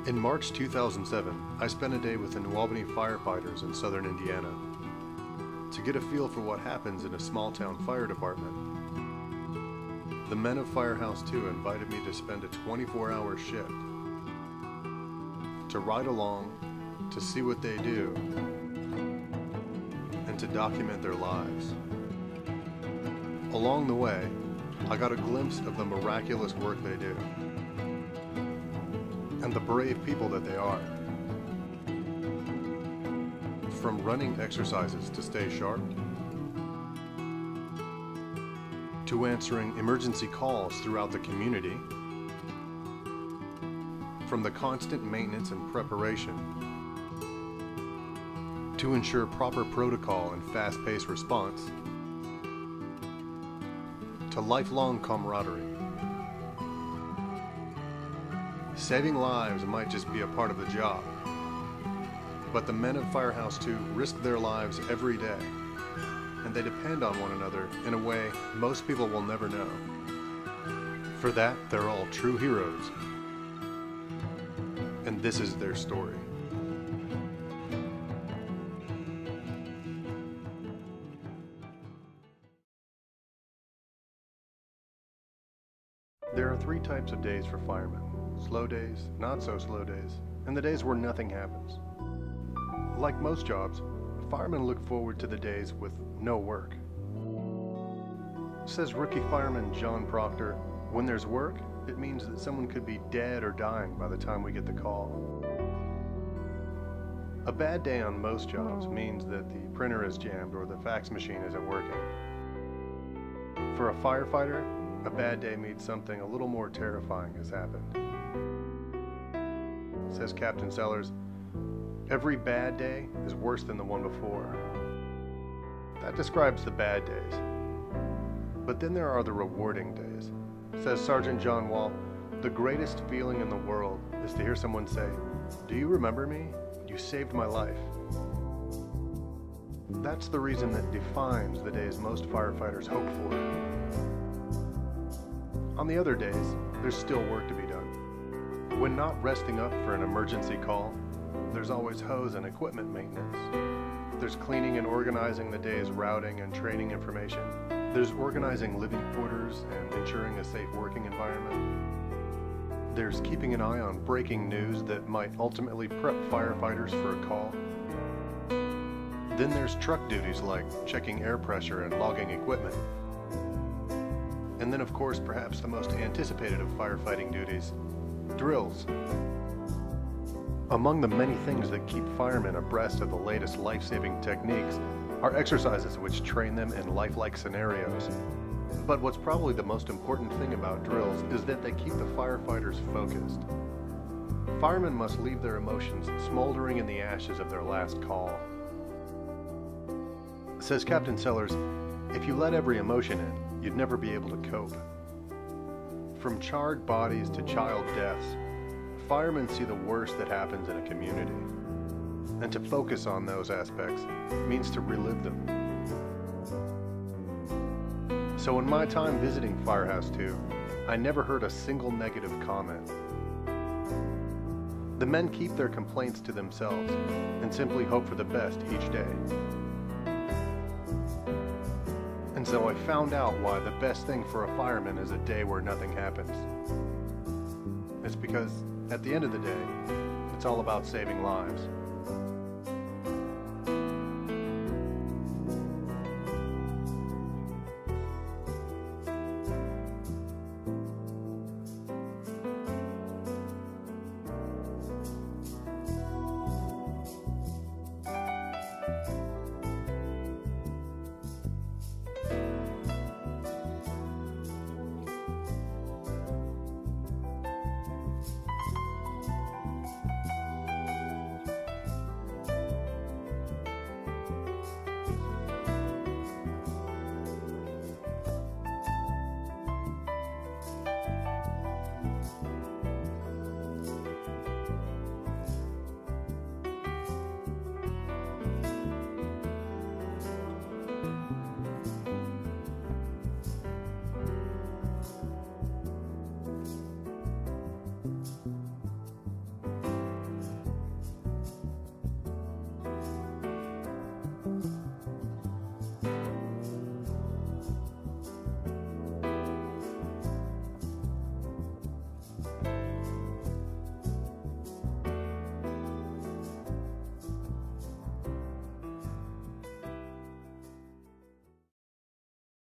In March 2007, I spent a day with the New Albany firefighters in southern Indiana to get a feel for what happens in a small-town fire department. The men of Firehouse 2 invited me to spend a 24-hour shift, to ride along, to see what they do, and to document their lives. Along the way, I got a glimpse of the miraculous work they do, and the brave people that they are. From running exercises to stay sharp, to answering emergency calls throughout the community, from the constant maintenance and preparation, to ensure proper protocol and fast-paced response, to lifelong camaraderie. Saving lives might just be a part of the job, but the men of Firehouse 2 risk their lives every day, and they depend on one another in a way most people will never know. For that, they're all true heroes, and this is their story. There are three types of days for firemen: slow days, not so slow days, and the days where nothing happens. Like most jobs, firemen look forward to the days with no work. Says rookie fireman John Proctor, "When there's work, it means that someone could be dead or dying by the time we get the call." A bad day on most jobs means that the printer is jammed or the fax machine isn't working. For a firefighter, a bad day means something a little more terrifying has happened. Says Captain Sellers, "Every bad day is worse than the one before." That describes the bad days. But then there are the rewarding days. Says Sergeant John Wall, "The greatest feeling in the world is to hear someone say, 'Do you remember me? You saved my life.'" That's the reason that defines the days most firefighters hope for. On the other days, there's still work to be done. When not resting up for an emergency call, there's always hose and equipment maintenance. There's cleaning and organizing the day's routing and training information. There's organizing living quarters and ensuring a safe working environment. There's keeping an eye on breaking news that might ultimately prep firefighters for a call. Then there's truck duties like checking air pressure and logging equipment. And then, of course, perhaps the most anticipated of firefighting duties, drills. Among the many things that keep firemen abreast of the latest life-saving techniques are exercises which train them in lifelike scenarios. But what's probably the most important thing about drills is that they keep the firefighters focused. Firemen must leave their emotions smoldering in the ashes of their last call. Says Captain Sellers, "If you let every emotion in, you'd never be able to cope." From charred bodies to child deaths, firemen see the worst that happens in a community. And to focus on those aspects means to relive them. So in my time visiting Firehouse 2, I never heard a single negative comment. The men keep their complaints to themselves and simply hope for the best each day. And so I found out why the best thing for a fireman is a day where nothing happens. It's because, at the end of the day, it's all about saving lives.